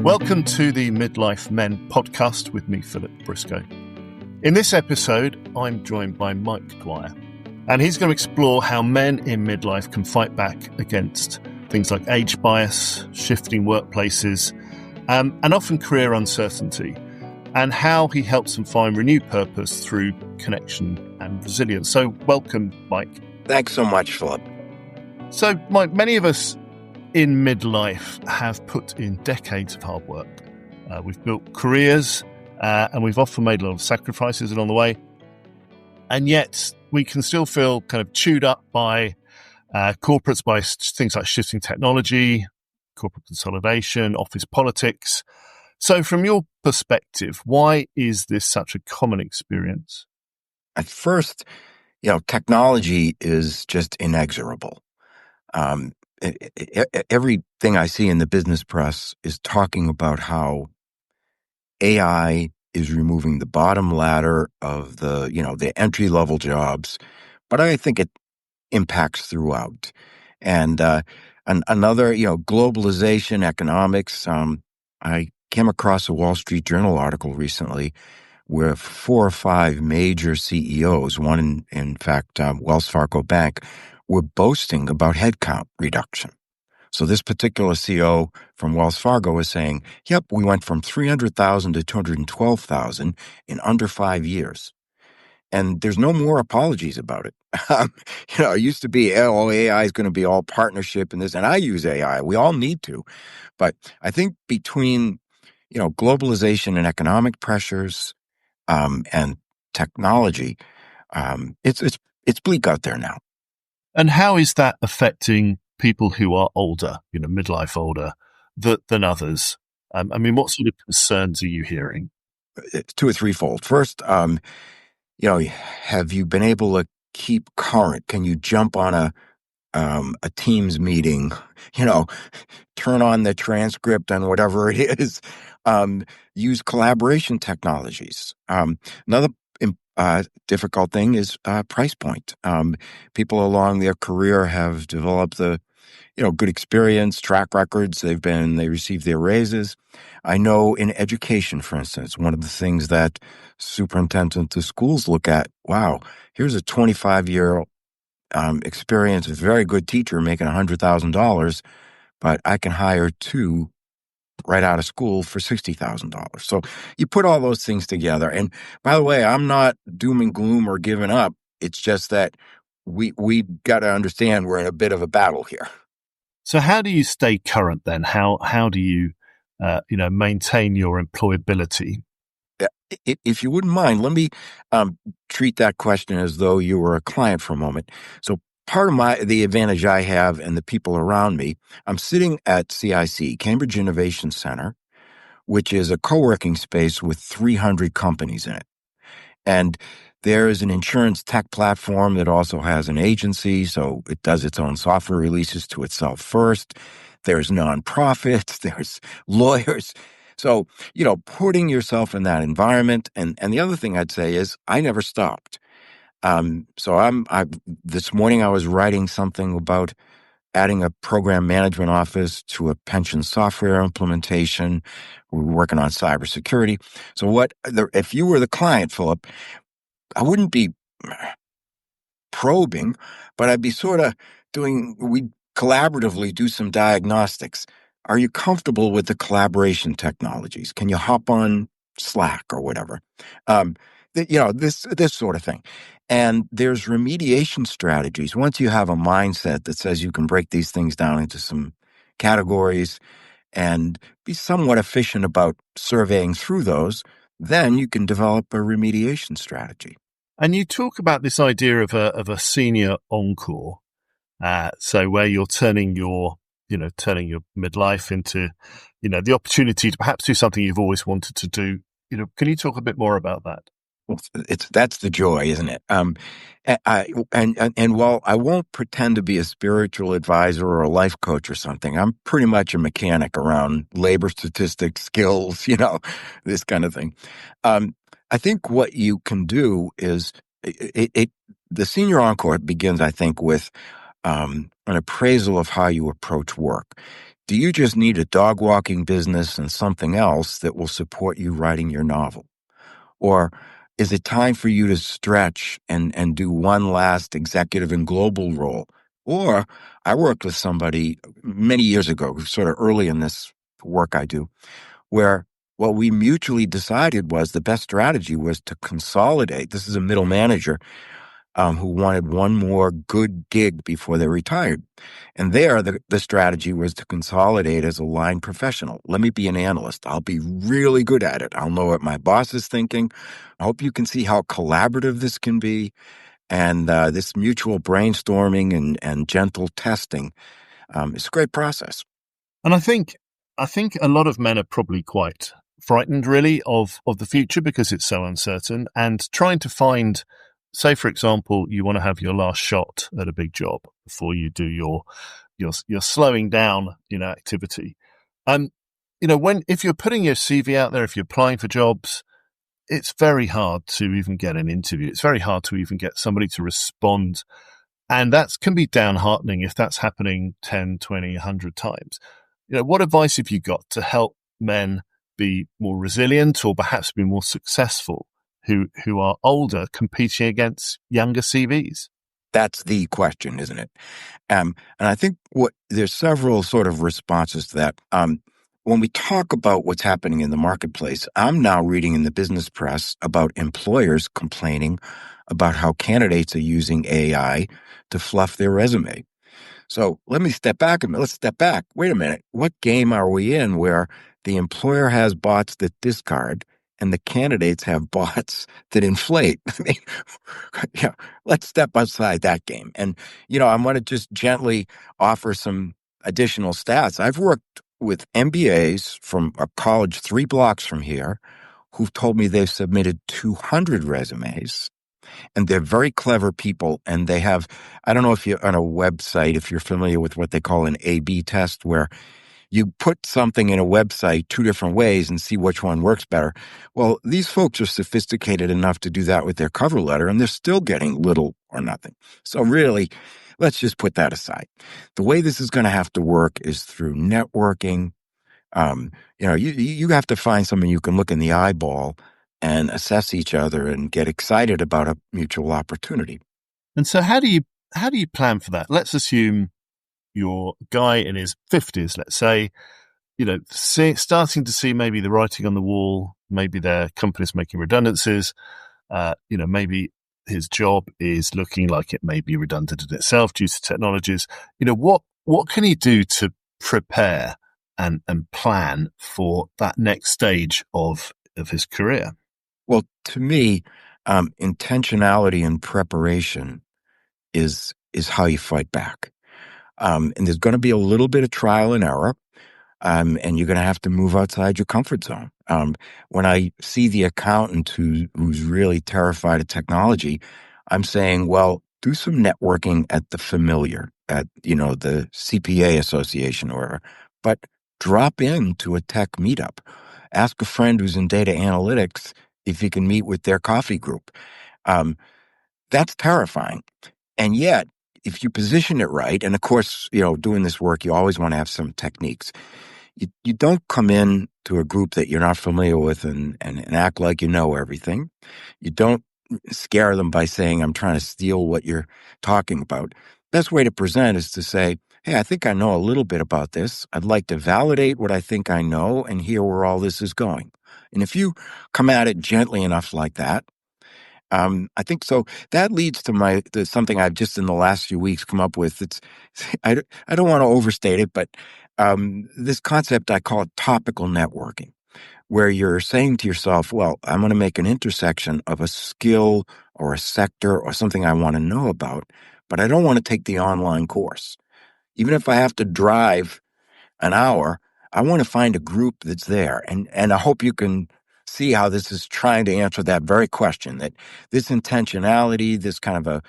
Welcome to the Midlife Men podcast with me, Philip Briscoe. In this episode, I'm joined by Mike Dwyer, and he's going to explore how men in midlife can fight back against things like age bias, shifting workplaces, and often career uncertainty, and how he helps them find renewed purpose through connection and resilience. So welcome, Mike. Thanks so much, Philip. So, Mike, many of us in midlife have put in decades of hard work. We've built careers and we've often made a lot of sacrifices along the way. And yet we can still feel kind of chewed up by corporates, by things like shifting technology, corporate consolidation, office politics. So from your perspective, why is this such a common experience? At first, technology is just inexorable. Everything I see in the business press is talking about how AI is removing the bottom ladder of the entry-level jobs, but I think it impacts throughout. And another, globalization, economics. I came across a Wall Street Journal article recently where 4 or 5 major CEOs, one in fact, Wells Fargo Bank, were boasting about headcount reduction. So this particular CEO from Wells Fargo is saying, yep, we went from 300,000 to 212,000 in under 5 years. And there's no more apologies about it. It used to be, AI is going to be all partnership and this, and I use AI. We all need to. But I think between, globalization and economic pressures and technology, it's bleak out there now. And how is that affecting people who are older, midlife older, than others? What sort of concerns are you hearing? It's 2 or 3-fold. First, have you been able to keep current? Can you jump on a Teams meeting, turn on the transcript and whatever it is, use collaboration technologies. Another difficult thing is price point. People along their career have developed the good experience, track records. They received their raises. I know in education, for instance, one of the things that superintendents of schools look at, wow, here's a 25-year experience, a very good teacher making $100,000, but I can hire 2 right out of school for $60,000. So you put all those things together. And by the way, I'm not doom and gloom or giving up. It's just that we got to understand we're in a bit of a battle here. So how do you stay current then? How do you, maintain your employability? If you wouldn't mind, let me treat that question as though you were a client for a moment. So part of the advantage I have and the people around me, I'm sitting at CIC, Cambridge Innovation Center, which is a co-working space with 300 companies in it. And there is an insurance tech platform that also has an agency, so it does its own software releases to itself first. There's nonprofits, there's lawyers. So, putting yourself in that environment. And the other thing I'd say is I never stopped. This morning I was writing something about adding a program management office to a pension software implementation. We're working on cybersecurity. So if you were the client, Philip, I wouldn't be probing, but I'd be sort of we'd collaboratively do some diagnostics. Are you comfortable with the collaboration technologies? Can you hop on Slack or whatever? This sort of thing. And there's remediation strategies. Once you have a mindset that says you can break these things down into some categories and be somewhat efficient about surveying through those, then you can develop a remediation strategy. And you talk about this idea of a senior encore. So where you're turning your midlife into, the opportunity to perhaps do something you've always wanted to do. Can you talk a bit more about that? That's the joy, isn't it? And while I won't pretend to be a spiritual advisor or a life coach or something, I'm pretty much a mechanic around labor statistics, skills, this kind of thing. I think what you can do is the senior encore begins, I think, with an appraisal of how you approach work. Do you just need a dog walking business and something else that will support you writing your novel? Or is it time for you to stretch and do one last executive and global role? Or I worked with somebody many years ago, sort of early in this work I do, where what we mutually decided was the best strategy was to consolidate. This is a middle manager who wanted one more good gig before they retired. And there, the strategy was to consolidate as a line professional. Let me be an analyst. I'll be really good at it. I'll know what my boss is thinking. I hope you can see how collaborative this can be. And this mutual brainstorming and gentle testing is a great process. And I think a lot of men are probably quite frightened, really, of the future because it's so uncertain, and trying to find, say, for example, you want to have your last shot at a big job before you do your slowing down, activity. If you're putting your CV out there, if you're applying for jobs, it's very hard to even get an interview. It's very hard to even get somebody to respond. And that can be downheartening if that's happening 10, 20, 100 times. What advice have you got to help men be more resilient or perhaps be more successful who are older competing against younger CVs? That's the question, isn't it? And I think there's several sort of responses to that. When we talk about what's happening in the marketplace, I'm now reading in the business press about employers complaining about how candidates are using AI to fluff their resume. So let me step back a minute. Let's step back. Wait a minute. What game are we in where the employer has bots that discard and the candidates have bots that inflate? I mean, yeah, let's step outside that game. And, I'm going to just gently offer some additional stats. I've worked with MBAs from a college 3 blocks from here who've told me they've submitted 200 resumes. And they're very clever people. And they have, I don't know if you're on a website, if you're familiar with what they call an A/B test, where you put something in a website 2 different ways and see which one works better. Well, these folks are sophisticated enough to do that with their cover letter, and they're still getting little or nothing. So really, let's just put that aside. The way this is going to have to work is through networking. You have to find someone you can look in the eyeball and assess each other and get excited about a mutual opportunity. And so how do you plan for that? Let's assume you're a guy in his 50s, let's say, starting to see maybe the writing on the wall, maybe their company's making redundancies, maybe his job is looking like it may be redundant in itself due to technologies. What can he do to prepare and plan for that next stage of his career? Well, to me, intentionality and preparation is how you fight back. And there's going to be a little bit of trial and error, and you're going to have to move outside your comfort zone. When I see the accountant who's really terrified of technology, I'm saying, well, do some networking at the familiar, at the CPA Association or whatever, but drop into a tech meetup. Ask a friend who's in data analytics if you can meet with their coffee group. That's terrifying. And yet, if you position it right, and of course, doing this work, you always want to have some techniques. You don't come in to a group that you're not familiar with and act like you know everything. You don't scare them by saying, I'm trying to steal what you're talking about. Best way to present is to say, hey, I think I know a little bit about this. I'd like to validate what I think I know and hear where all this is going. And if you come at it gently enough like that, I think so. That leads to something I've just in the last few weeks come up with. I don't want to overstate it, but this concept I call it topical networking, where you're saying to yourself, well, I'm going to make an intersection of a skill or a sector or something I want to know about, but I don't want to take the online course. Even if I have to drive an hour, I want to find a group that's there. And I hope you can see how this is trying to answer that very question, that this intentionality, this kind of a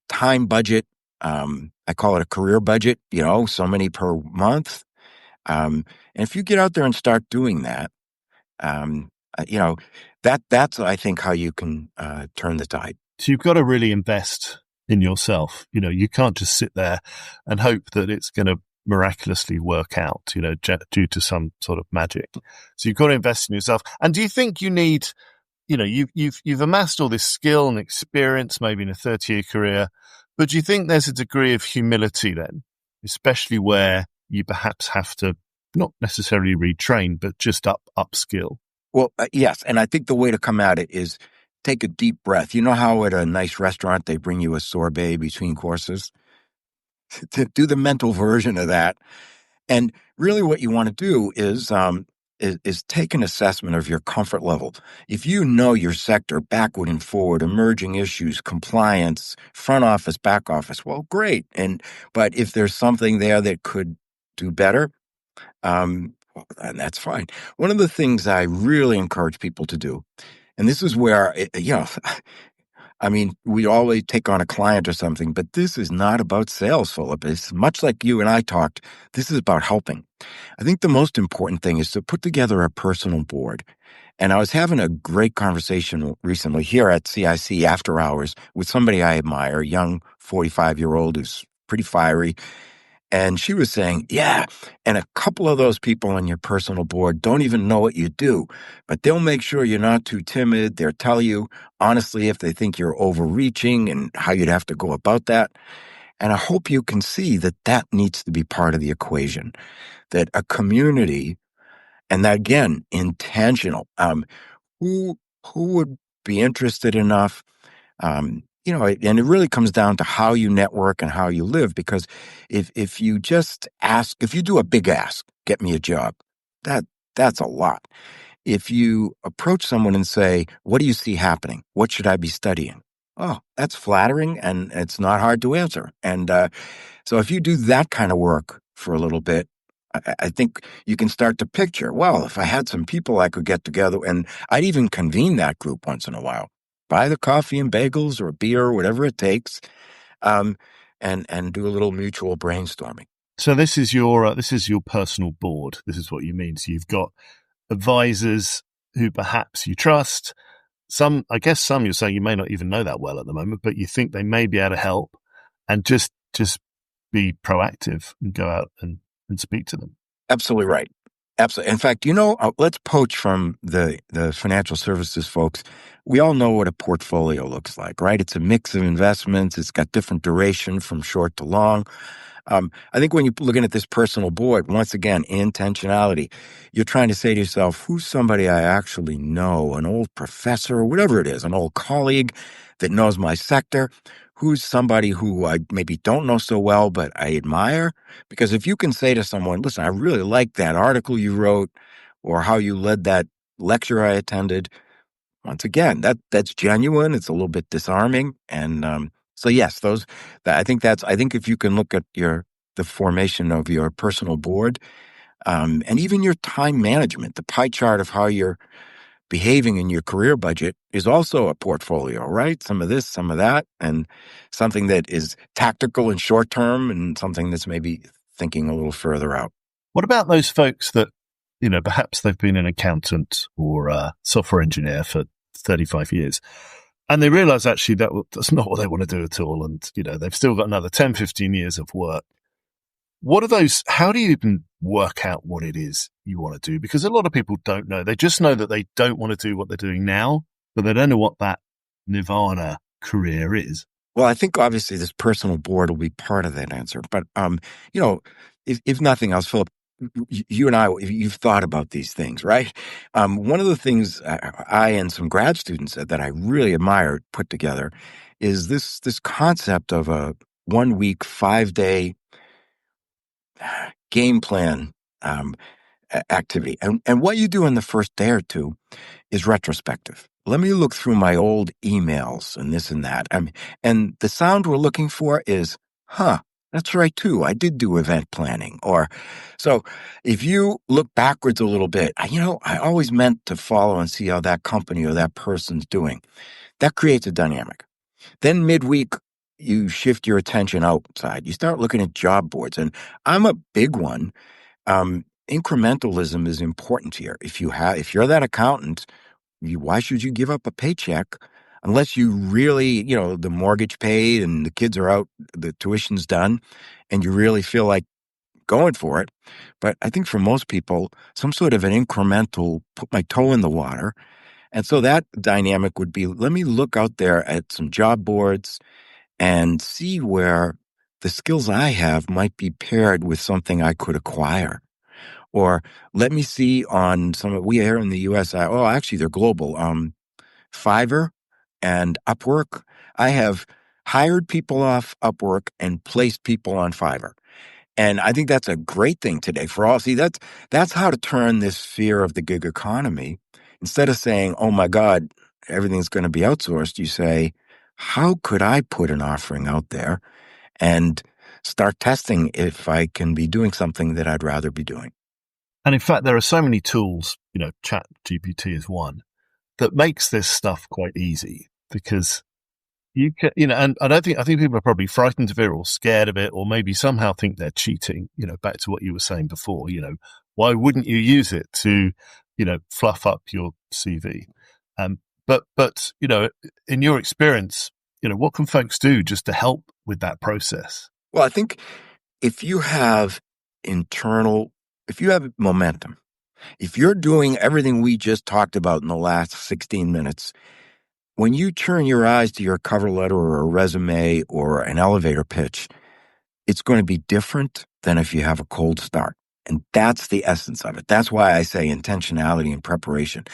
time budget, I call it a career budget, so many per month. And if you get out there and start doing that, that's, I think, how you can turn the tide. So you've got to really invest in yourself. You can't just sit there and hope that it's going to miraculously work out, due to some sort of magic. So you've got to invest in yourself. And do you think you need, you've amassed all this skill and experience, maybe in a 30-year career, but do you think there's a degree of humility then, especially where you perhaps have to not necessarily retrain, but just upskill? Well, yes. And I think the way to come at it is take a deep breath. You know how at a nice restaurant they bring you a sorbet between courses? To do the mental version of that. And really what you want to do is take an assessment of your comfort level. If you know your sector backward and forward, emerging issues, compliance, front office, back office, well, great. But if there's something there that could do better, well, and that's fine. One of the things I really encourage people to do, and this is where, I mean, we always take on a client or something, but this is not about sales, Philip. It's much like you and I talked. This is about helping. I think the most important thing is to put together a personal board. And I was having a great conversation recently here at CIC after hours with somebody I admire, a young 45-year-old who's pretty fiery. And she was saying, yeah, and a couple of those people on your personal board don't even know what you do, but they'll make sure you're not too timid. They'll tell you honestly if they think you're overreaching and how you'd have to go about that. And I hope you can see that that needs to be part of the equation, that a community, and that again, intentional, who would be interested enough, and it really comes down to how you network and how you live, because if you just ask, if you do a big ask, get me a job, that's a lot. If you approach someone and say, what do you see happening? What should I be studying? Oh, that's flattering, and it's not hard to answer. And so if you do that kind of work for a little bit, I think you can start to picture, well, if I had some people I could get together, and I'd even convene that group once in a while, buy the coffee and bagels or beer or whatever it takes, and do a little mutual brainstorming. So this is your personal board. This is what you mean. So you've got advisors who perhaps you trust. I guess some you're saying you may not even know that well at the moment, but you think they may be able to help, and just be proactive and go out and speak to them. Absolutely right. Absolutely. In fact, let's poach from the financial services folks. We all know what a portfolio looks like, right? It's a mix of investments. It's got different duration from short to long. I think when you're looking at this personal board, once again, intentionality, you're trying to say to yourself, who's somebody I actually know, an old professor or whatever it is, an old colleague that knows my sector, who's somebody who I maybe don't know so well, but I admire. Because if you can say to someone, listen, I really like that article you wrote or how you led that lecture I attended, once again, that's genuine. It's a little bit disarming. And so yes, I think if you can look at the formation of your personal board, and even your time management, the pie chart of how you're behaving in your career budget is also a portfolio, right? Some of this, some of that, and something that is tactical and short term, and something that's maybe thinking a little further out. What about those folks that, perhaps they've been an accountant or a software engineer for 35 years, and they realize actually that's not what they want to do at all. And, they've still got another 10, 15 years of work. What are those? How do you even work out what it is you want to do? Because a lot of people don't know. They just know that they don't want to do what they're doing now, but they don't know what that nirvana career is. Well, I think obviously this personal board will be part of that answer. But, if nothing else, Philip, you and I, you've thought about these things, right? One of the things I and some grad students that I really admire put together is this concept of a 1 week, 5-day game plan activity. And what you do in the first day or two is retrospective. Let me look through my old emails and this and that. And the sound we're looking for is, that's right too. I did do event planning. So if you look backwards a little bit, I always meant to follow and see how that company or that person's doing. That creates a dynamic. Then midweek, you shift your attention outside. You start looking at job boards. And I'm a big one. Incrementalism is important here. If you're that accountant, why should you give up a paycheck unless you really, the mortgage paid and the kids are out, the tuition's done, and you really feel like going for it. But I think for most people, some sort of an incremental, put my toe in the water. And so that dynamic would be, let me look out there at some job boards and see where the skills I have might be paired with something I could acquire. Or let me see on we here in the US, actually they're global, Fiverr and Upwork. I have hired people off Upwork and placed people on Fiverr. And I think that's a great thing today for all. See, that's how to turn this fear of the gig economy. Instead of saying, oh my God, everything's going to be outsourced, you say, how could I put an offering out there and start testing if I can be doing something that I'd rather be doing? And in fact, there are so many tools, Chat GPT is one, that makes this stuff quite easy because you can, and I think people are probably frightened of it or scared of it, or maybe somehow think they're cheating, back to what you were saying before, why wouldn't you use it to, fluff up your CV? But, in your experience, what can folks do just to help with that process? Well, I think if you have momentum, if you're doing everything we just talked about in the last 16 minutes, when you turn your eyes to your cover letter or a resume or an elevator pitch, it's going to be different than if you have a cold start. And that's the essence of it. That's why I say intentionality and preparation.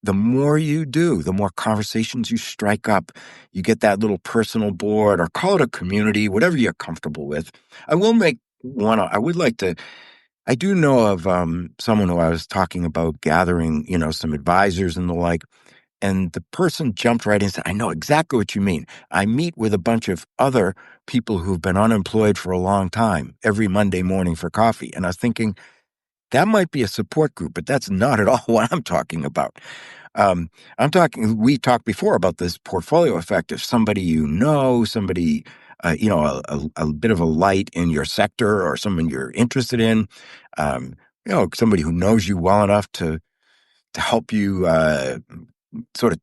The more you do, the more conversations you strike up. You get that little personal board, or call it a community, whatever you're comfortable with. I do know of someone who I was talking about gathering, some advisors and the like. And the person jumped right in and said, I know exactly what you mean. I meet with a bunch of other people who've been unemployed for a long time every Monday morning for coffee. And I was thinking, that might be a support group, but that's not at all what I'm talking about. We talked before about this portfolio effect of somebody, somebody, a bit of a light in your sector or someone you're interested in, somebody who knows you well enough to help you sort of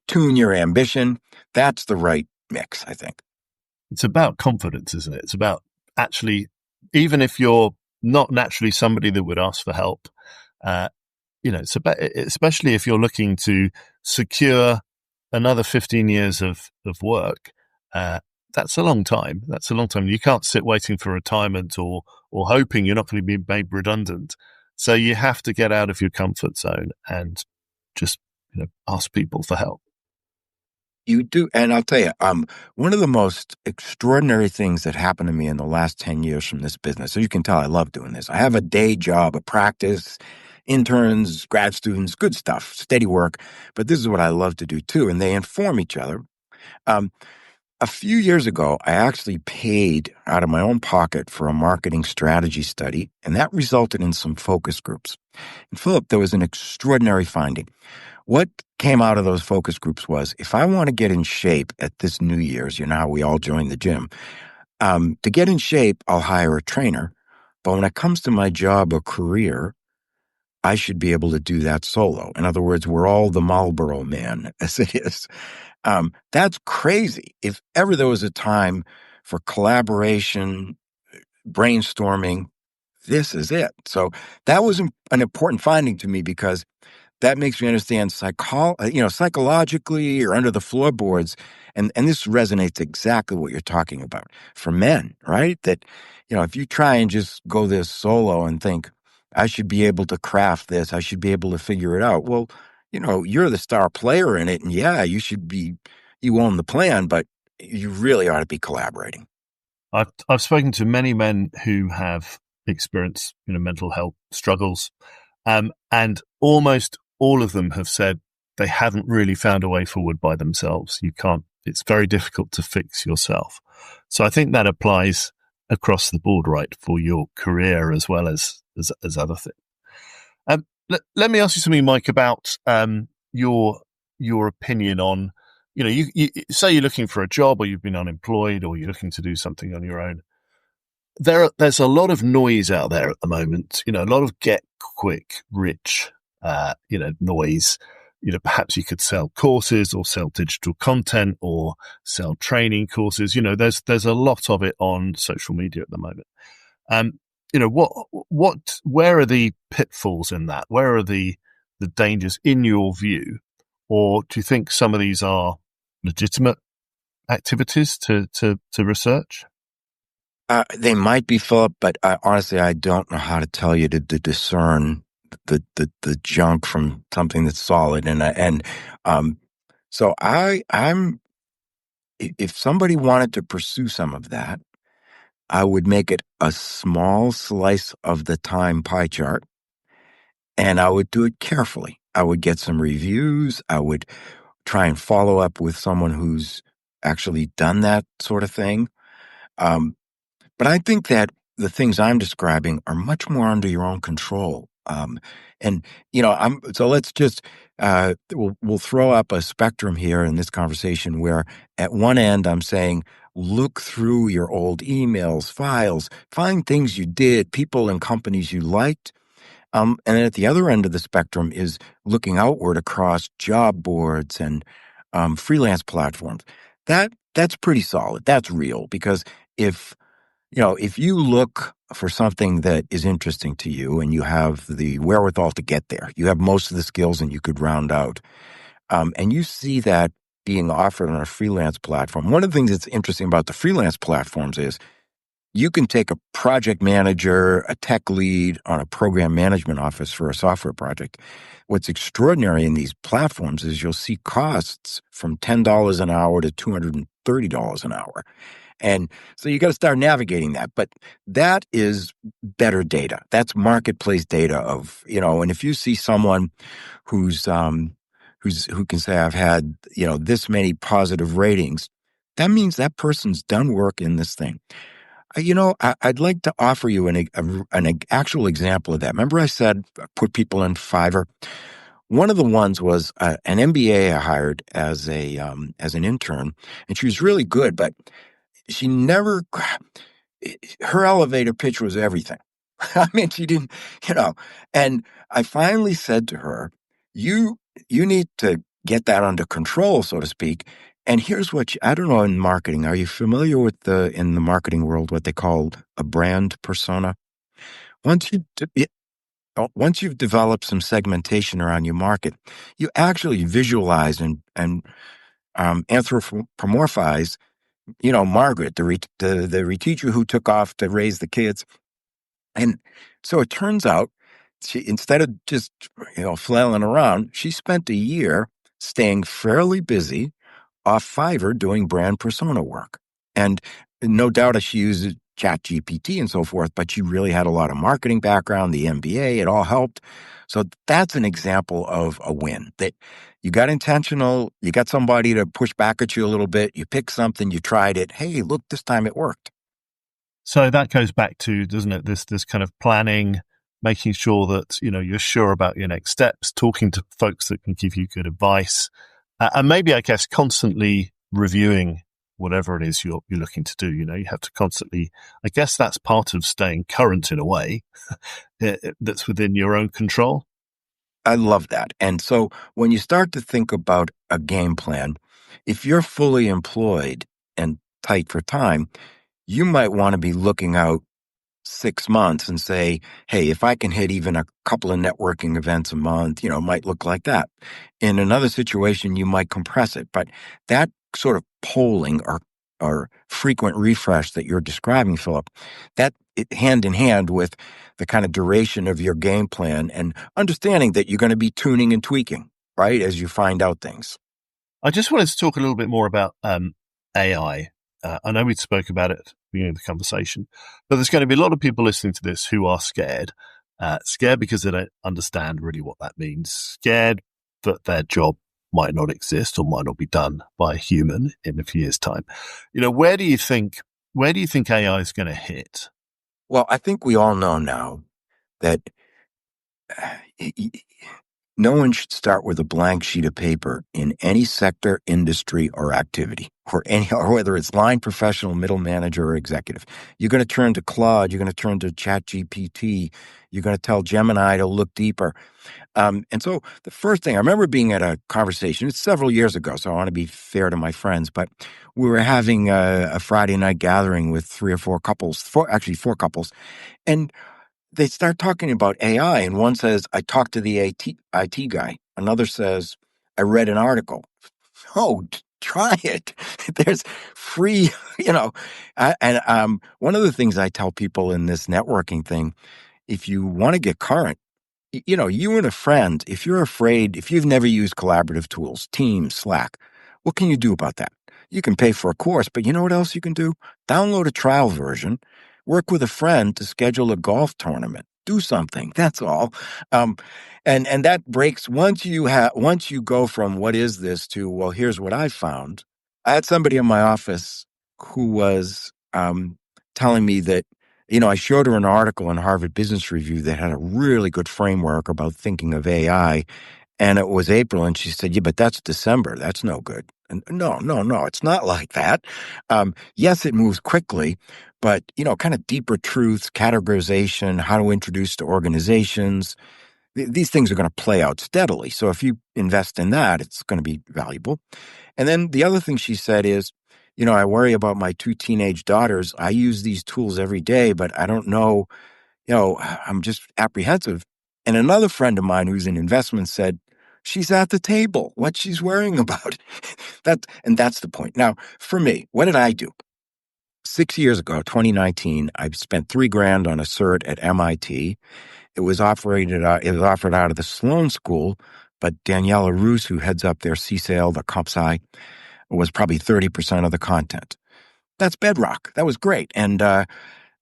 tune your ambition. That's the right mix, I think. It's about confidence, isn't it? It's about actually, even if you're not naturally somebody that would ask for help, it's about, especially if you're looking to secure another 15 years of work, that's a long time. That's a long time. You can't sit waiting for retirement or hoping you're not going to be made redundant. So you have to get out of your comfort zone and just ask people for help. You do. And I'll tell you, one of the most extraordinary things that happened to me in the last 10 years from this business, so you can tell I love doing this. I have a day job, a practice, interns, grad students, good stuff, steady work. But this is what I love to do too. And they inform each other. A few years ago, I actually paid out of my own pocket for a marketing strategy study, and that resulted in some focus groups. And Philip, there was an extraordinary finding. What came out of those focus groups was, if I want to get in shape at this New Year's, how we all join the gym, to get in shape, I'll hire a trainer. But when it comes to my job or career, I should be able to do that solo. In other words, we're all the Marlboro man, as it is. That's crazy. If ever there was a time for collaboration, brainstorming, this is it. So that was an important finding to me, because that makes me understand psychologically or under the floorboards. And this resonates exactly what you're talking about for men, right? That, if you try and just go this solo and think, I should be able to craft this, I should be able to figure it out. Well, you're the star player in it. And yeah, you own the plan, but you really ought to be collaborating. I've spoken to many men who have experienced, mental health struggles. And almost all of them have said they haven't really found a way forward by themselves. It's very difficult to fix yourself. So I think that applies across the board, right, for your career as well as other things. Let me ask you something, Mike, about your opinion on, you say you're looking for a job, or you've been unemployed, or you're looking to do something on your own. There's a lot of noise out there at the moment, a lot of get quick rich, noise. Perhaps you could sell courses or sell digital content or sell training courses. There's a lot of it on social media at the moment. where are the pitfalls in that? Where are the dangers in your view? Or do you think some of these are legitimate activities to research? They might be, Philip, but honestly, I don't know how to tell you to discern the junk from something that's solid. Um, so if somebody wanted to pursue some of that, I would make it a small slice of the time pie chart, and I would do it carefully. I would get some reviews. I would try and follow up with someone who's actually done that sort of thing. Um, But I think that the things I'm describing are much more under your own control. And so let's just we'll throw up a spectrum here in this conversation where at one end I'm saying look through your old emails, files, find things you did, people and companies you liked. And then at the other end of the spectrum is looking outward across job boards and freelance platforms. That's pretty solid. That's real because if if you look for something that is interesting to you and you have the wherewithal to get there, you have most of the skills and you could round out, and you see that being offered on a freelance platform. One of the things that's interesting about the freelance platforms is you can take a project manager, a tech lead on a program management office for a software project. What's extraordinary in these platforms is you'll see costs from $10 an hour to $230 an hour. And so you got to start navigating that. But that is better data. That's marketplace data and if you see someone who can say, I've had, this many positive ratings, that means that person's done work in this thing. I'd like to offer you an actual example of that. Remember I said put people in Fiverr? One of the ones was an MBA I hired as an intern, and she was really good, but she never, her elevator pitch was everything. I mean, she didn't, and I finally said to her, you need to get that under control, so to speak. And here's I don't know in marketing, are you familiar with in the marketing world, what they call a brand persona? Once you, once you've developed some segmentation around your market, you actually visualize and anthropomorphize Margaret, the teacher who took off to raise the kids. And so it turns out she, instead of just, flailing around, she spent a year staying fairly busy off Fiverr doing brand persona work. And no doubt she used Chat GPT and so forth, but she really had a lot of marketing background, the MBA, it all helped. So that's an example of a win that you got intentional, you got somebody to push back at you a little bit, you picked something, you tried it. Hey, look, this time it worked. So that goes back to, doesn't it, this kind of planning, making sure that, you're sure about your next steps, talking to folks that can give you good advice, and maybe, I guess, constantly reviewing whatever it is you're looking to do. You have to constantly, I guess that's part of staying current in a way that's within your own control. I love that. And so when you start to think about a game plan, if you're fully employed and tight for time, you might want to be looking out 6 months and say, hey, if I can hit even a couple of networking events a month, it might look like that. In another situation, you might compress it. But that sort of polling or frequent refresh that you're describing, Philip, hand in hand with the kind of duration of your game plan and understanding that you're going to be tuning and tweaking, right, as you find out things. I just wanted to talk a little bit more about AI. I know we spoke about it at the beginning of the conversation, but there's going to be a lot of people listening to this who are scared. Scared because they don't understand really what that means. Scared that their job might not exist or might not be done by a human in a few years' time. Where do you think AI is going to hit? Well, I think we all know now that No one should start with a blank sheet of paper in any sector, industry, or activity, or whether it's line professional, middle manager, or executive. You're going to turn to Claude. You're going to turn to ChatGPT. You're going to tell Gemini to look deeper. And so the first thing, I remember being at a conversation, it's several years ago, so I want to be fair to my friends, but we were having a Friday night gathering with four couples, and they start talking about AI, and one says, I talked to the IT guy. Another says, I read an article. Oh, try it. There's free, one of the things I tell people in this networking thing, if you want to get current, you and a friend, if you're afraid, if you've never used collaborative tools, Teams, Slack, what can you do about that? You can pay for a course, but you know what else you can do? Download a trial version, work with a friend to schedule a golf tournament. Do something. That's all. Um, and that breaks once you go from what is this to, well, here's what I found. I had somebody in my office who was telling me that I showed her an article in Harvard Business Review that had a really good framework about thinking of AI. And it was April, and she said, yeah, but that's December. That's no good. And no, it's not like that. Yes, it moves quickly, but, kind of deeper truths, categorization, how to introduce to organizations, these things are going to play out steadily. So if you invest in that, it's going to be valuable. And then the other thing she said is, I worry about my 2 teenage daughters. I use these tools every day, but I don't know, I'm just apprehensive. And another friend of mine who's in investments said, she's at the table. What she's worrying about. That's the point. Now, for me, what did I do? 6 years ago, 2019, I spent $3,000 on a cert at MIT. It was offered out of the Sloan School, but Daniela Roos, who heads up their CSAIL, the comp sci, was probably 30% of the content. That's bedrock. That was great. And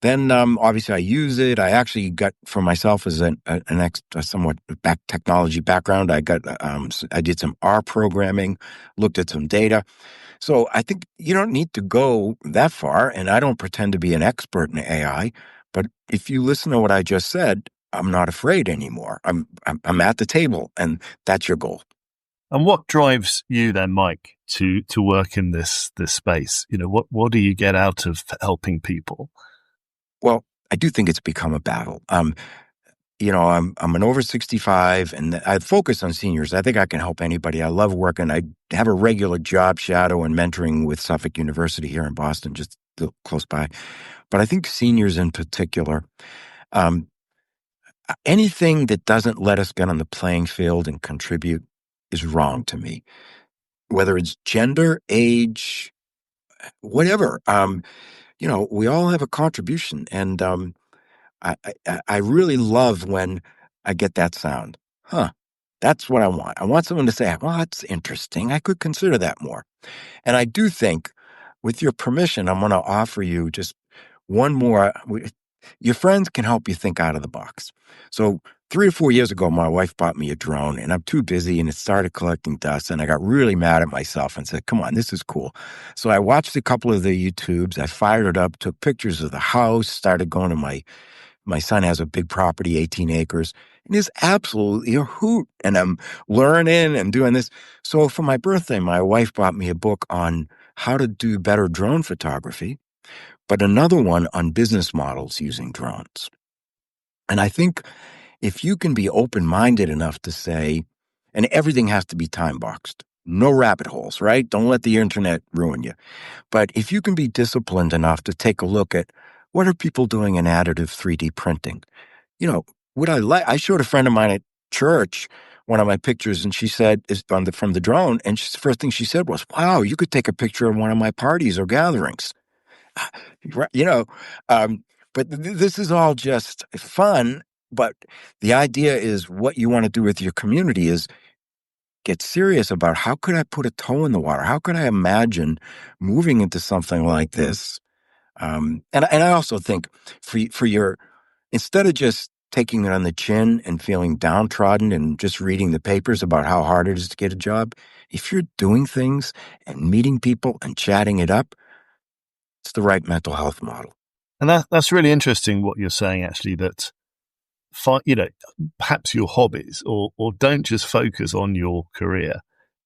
then obviously I use it. I actually got, for myself as a somewhat technology background, I did some R programming, looked at some data. So I think you don't need to go that far, and I don't pretend to be an expert in AI, but if you listen to what I just said, I'm not afraid anymore. I'm at the table, and that's your goal. And what drives you then, Mike, to work in this space? What do you get out of helping people? Well, I do think it's become a battle. I'm an over 65, and I focus on seniors. I think I can help anybody. I love working. I have a regular job shadow and mentoring with Suffolk University here in Boston, just close by. But I think seniors in particular, anything that doesn't let us get on the playing field and contribute is wrong to me. Whether it's gender, age, whatever, we all have a contribution, and I really love when I get that sound. Huh, that's what I want. I want someone to say, well, that's interesting. I could consider that more. And I do think, with your permission, I'm going to offer you just one more. Your friends can help you think out of the box. So 3 or 4 years ago, my wife bought me a drone, and I'm too busy, and it started collecting dust, and I got really mad at myself and said, come on, this is cool. So I watched a couple of the YouTubes. I fired it up, took pictures of the house, started going to my son has a big property, 18 acres, and it's absolutely a hoot. And I'm learning and doing this. So for my birthday, my wife bought me a book on how to do better drone photography, but another one on business models using drones. And I think if you can be open-minded enough to say, and everything has to be time-boxed, no rabbit holes, right? Don't let the internet ruin you. But if you can be disciplined enough to take a look at what are people doing in additive 3D printing? Would I showed a friend of mine at church one of my pictures, and she said, from the drone, and the first thing she said was, wow, you could take a picture of one of my parties or gatherings. But this is all just fun. But the idea is what you want to do with your community is get serious about how could I put a toe in the water? How could I imagine moving into something like this? And I also think for your, instead of just taking it on the chin and feeling downtrodden and just reading the papers about how hard it is to get a job, if you're doing things and meeting people and chatting it up, it's the right mental health model. And that's really interesting what you're saying, actually, that perhaps your hobbies, or don't just focus on your career.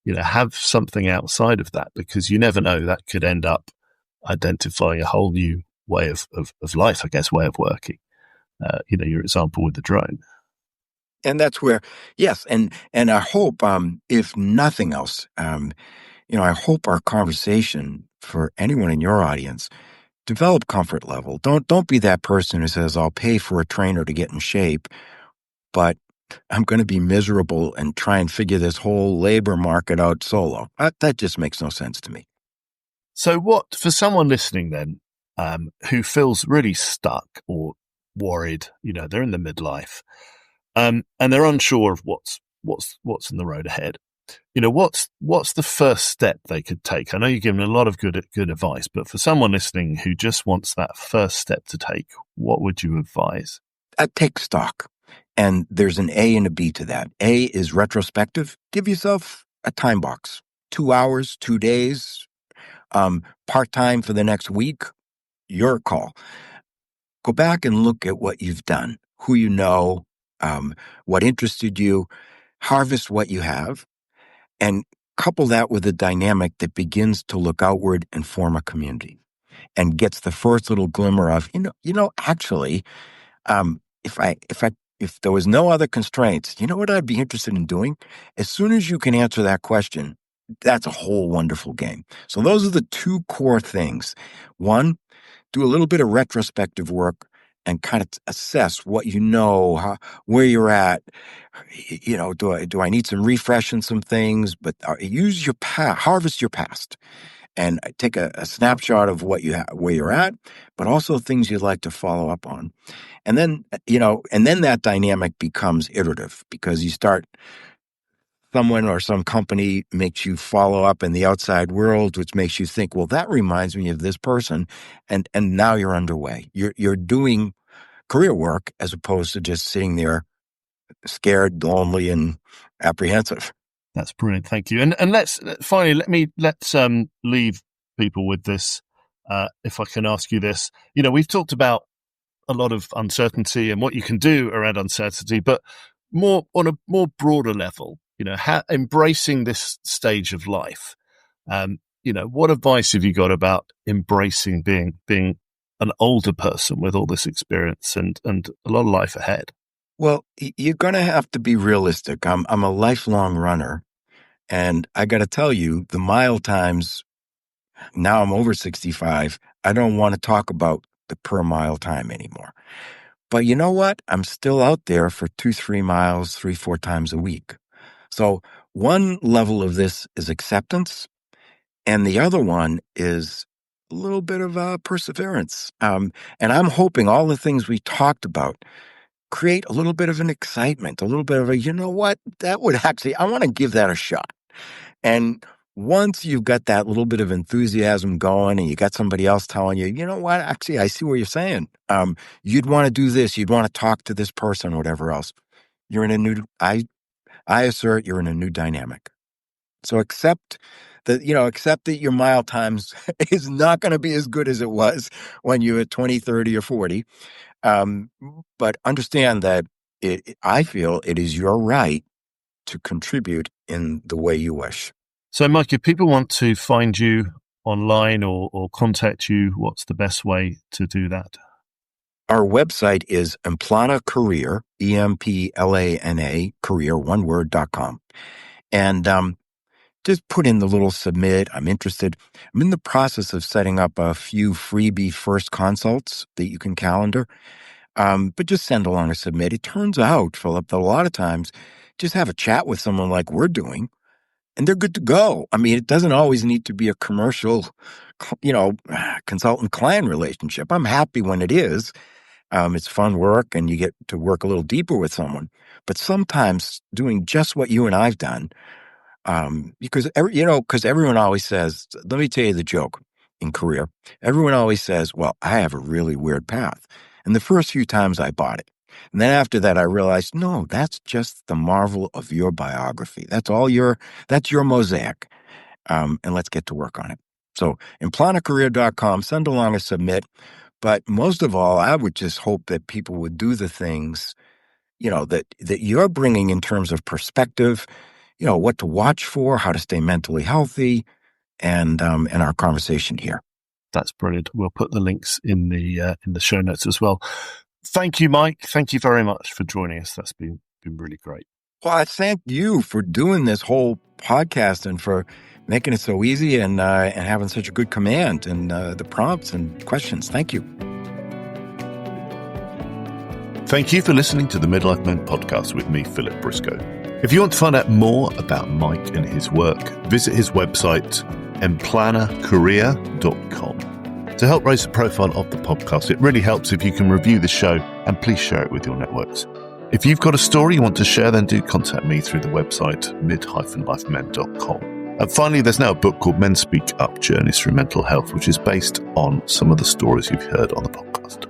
Have something outside of that, because you never know, that could end up identifying a whole new way of life, I guess, way of working. Your example with the drone. And that's where, yes, and I hope, if nothing else, I hope our conversation for anyone in your audience develop comfort level. Don't be that person who says, "I'll pay for a trainer to get in shape, but I'm going to be miserable and try and figure this whole labor market out solo." That just makes no sense to me. So, what for someone listening then, who feels really stuck or worried? They're in the midlife, and they're unsure of what's in the road ahead. What's the first step they could take? I know you're giving a lot of good advice, but for someone listening who just wants that first step to take, what would you advise? Take stock. And there's an A and a B to that. A is retrospective. Give yourself a time box. 2 hours, 2 days, part-time for the next week. Your call. Go back and look at what you've done, who you know, what interested you, harvest what you have, and couple that with a dynamic that begins to look outward and form a community and gets the first little glimmer of, actually, if there was no other constraints, you know what I'd be interested in doing? As soon as you can answer that question, that's a whole wonderful game. So those are the two core things. One, do a little bit of retrospective work and kind of assess what you know, where you're at. Do I need some refresh in some things? But use your past, harvest your past, and take a snapshot of what you where you're at, but also things you'd like to follow up on. And then, that dynamic becomes iterative, because you start, someone or some company makes you follow up in the outside world, which makes you think, well, that reminds me of this person. And now you're underway. You're doing career work as opposed to just sitting there scared, lonely, and apprehensive. That's brilliant. Thank you. And let's leave people with this. If I can ask you this, we've talked about a lot of uncertainty and what you can do around uncertainty, but more on a more broader level, embracing this stage of life. What advice have you got about embracing being an older person with all this experience and a lot of life ahead? Well, you're going to have to be realistic. I'm a lifelong runner, and I got to tell you, the mile times, now I'm over 65, I don't want to talk about the per mile time anymore. But you know what? I'm still out there for 2-3 miles, 3-4 times a week. So one level of this is acceptance, and the other one is a little bit of perseverance. And I'm hoping all the things we talked about create a little bit of an excitement, a little bit of a, you know what, that would actually, I want to give that a shot. And once you've got that little bit of enthusiasm going and you got somebody else telling you, you know what, actually, I see what you're saying. You'd want to do this. You'd want to talk to this person, whatever else. You're in a new, I assert you're in a new dynamic. So accept that your mile times is not going to be as good as it was when you were 20, 30, or 40. But understand that I feel it is your right to contribute in the way you wish. So, Mike, if people want to find you online or contact you, what's the best way to do that? Our website is Emplana Career, EMPLANA, career, one word.com. And just put in the little submit. I'm interested. I'm in the process of setting up a few freebie first consults that you can calendar. But just send along a submit. It turns out, Philip, that a lot of times just have a chat with someone like we're doing, and they're good to go. I mean, it doesn't always need to be a commercial, consultant-client relationship. I'm happy when it is. It's fun work, and you get to work a little deeper with someone. But sometimes doing just what you and I've done, because everyone always says, let me tell you the joke in career. Everyone always says, well, I have a really weird path. And the first few times I bought it. And then after that, I realized, no, that's just the marvel of your biography. That's your mosaic. And let's get to work on it. So implanacareer.com, send along a submit. But most of all, I would just hope that people would do the things that you're bringing in terms of perspective, what to watch for, how to stay mentally healthy, and our conversation here. That's brilliant. We'll put the links in the show notes as well. Thank you, Mike. Thank you very much for joining us. That's been really great. Well, I thank you for doing this whole podcast and for making it so easy and having such a good command and the prompts and questions. Thank you. Thank you for listening to the Midlife Men podcast with me, Philip Briscoe. If you want to find out more about Mike and his work, visit his website, emplannercareer.com. To help raise the profile of the podcast, it really helps if you can review the show and please share it with your networks. If you've got a story you want to share, then do contact me through the website mid-lifemen.com. And finally, there's now a book called Men Speak Up, Journeys Through Mental Health, which is based on some of the stories you've heard on the podcast.